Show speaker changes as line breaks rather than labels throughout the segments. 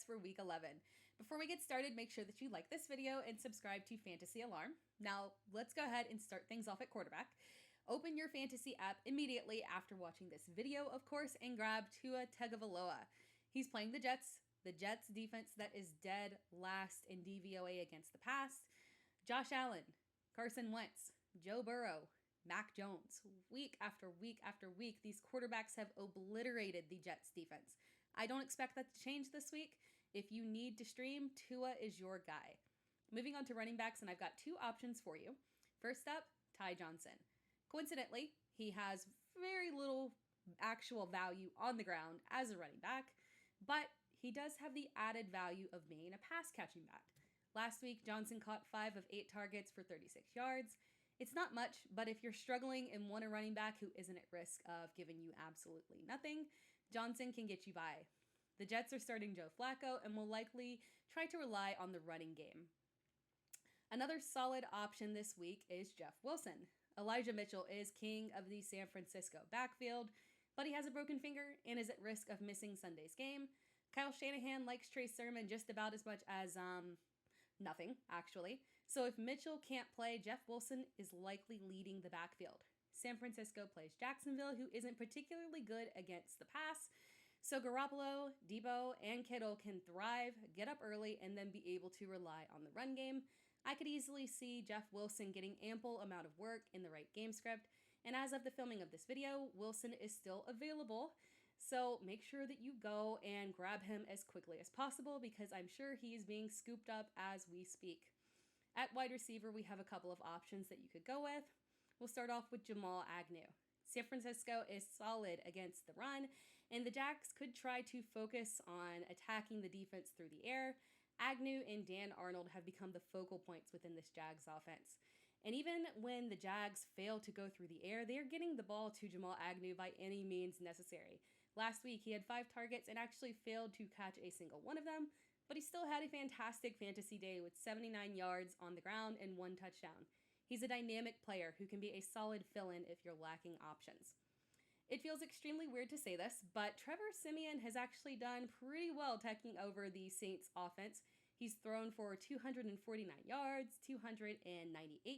for Week 11. Before we get started, make sure that you like this video and subscribe to Fantasy Alarm. Now, let's go ahead and start things off at quarterback. Open your fantasy app immediately after watching this video, of course, and grab Tua Tagovailoa. He's playing the Jets defense that is dead last in DVOA against the pass. Josh Allen, Carson Wentz, Joe Burrow, Mac Jones. Week after week after week, these quarterbacks have obliterated the Jets defense. I don't expect that to change this week. If you need to stream, Tua is your guy. Moving on to running backs, and I've got two options for you. First up, Ty Johnson. Coincidentally, he has very little actual value on the ground as a running back, but he does have the added value of being a pass-catching back. Last week, Johnson caught 5 of 8 targets for 36 yards. It's not much, but if you're struggling and want a running back who isn't at risk of giving you absolutely nothing, Johnson can get you by. The Jets are starting Joe Flacco and will likely try to rely on the running game. Another solid option this week is Jeff Wilson. Elijah Mitchell is king of the San Francisco backfield, but he has a broken finger and is at risk of missing Sunday's game. Kyle Shanahan likes Trey Sermon just about as much as nothing, actually. So if Mitchell can't play, Jeff Wilson is likely leading the backfield. San Francisco plays Jacksonville, who isn't particularly good against the pass. So Garoppolo, Debo, and Kittle can thrive, get up early, and then be able to rely on the run game. I could easily see Jeff Wilson getting ample amount of work in the right game script. And as of the filming of this video, Wilson is still available. So make sure that you go and grab him as quickly as possible because I'm sure he is being scooped up as we speak. At wide receiver, we have a couple of options that you could go with. We'll start off with Jamal Agnew. San Francisco is solid against the run, and the Jags could try to focus on attacking the defense through the air. Agnew and Dan Arnold have become the focal points within this Jags offense. And even when the Jags fail to go through the air, they are getting the ball to Jamal Agnew by any means necessary. Last week, he had 5 targets and actually failed to catch a single one of them, but he still had a fantastic fantasy day with 79 yards on the ground and 1 touchdown. He's a dynamic player who can be a solid fill-in if you're lacking options. It feels extremely weird to say this, but Trevor Siemian has actually done pretty well taking over the Saints offense. He's thrown for 249 yards, 298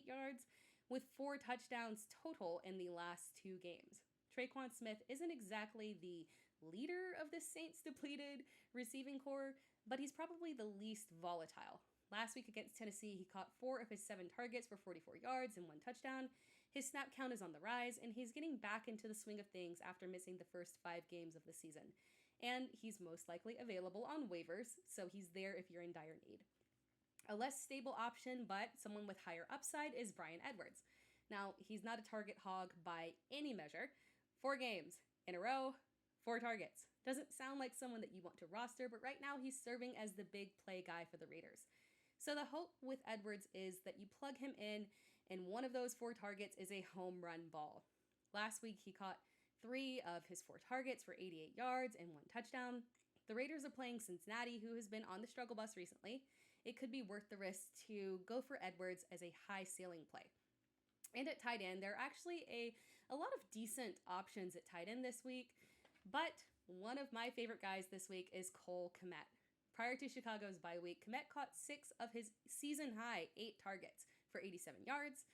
yards, with 4 touchdowns total in the last 2 games. Traequan Smith isn't exactly the leader of the Saints' depleted receiving core, but he's probably the least volatile. Last week against Tennessee, he caught 4 of his 7 targets for 44 yards and 1 touchdown. His snap count is on the rise, and he's getting back into the swing of things after missing the first 5 games of the season. And he's most likely available on waivers, so he's there if you're in dire need. A less stable option, but someone with higher upside, is Bryan Edwards. Now, he's not a target hog by any measure. 4 games in a row, 4 targets. Doesn't sound like someone that you want to roster, but right now he's serving as the big play guy for the Raiders. So the hope with Edwards is that you plug him in, and one of those 4 targets is a home run ball. Last week, he caught 3 of his 4 targets for 88 yards and 1 touchdown. The Raiders are playing Cincinnati, who has been on the struggle bus recently. It could be worth the risk to go for Edwards as a high ceiling play. And at tight end, there are actually a lot of decent options at tight end this week, but one of my favorite guys this week is Cole Kmet. Prior to Chicago's bye week, Kmet caught 6 of his season-high 8 targets for 87 yards,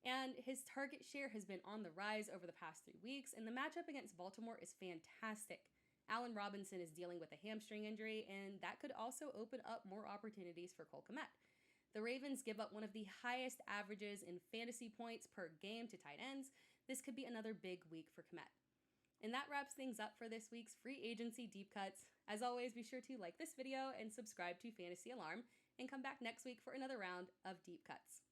and his target share has been on the rise over the past 3 weeks, and the matchup against Baltimore is fantastic. Allen Robinson is dealing with a hamstring injury, and that could also open up more opportunities for Cole Kmet. The Ravens give up one of the highest averages in fantasy points per game to tight ends. This could be another big week for Kmet. And that wraps things up for this week's free agency deep cuts. As always, be sure to like this video and subscribe to Fantasy Alarm, and come back next week for another round of deep cuts.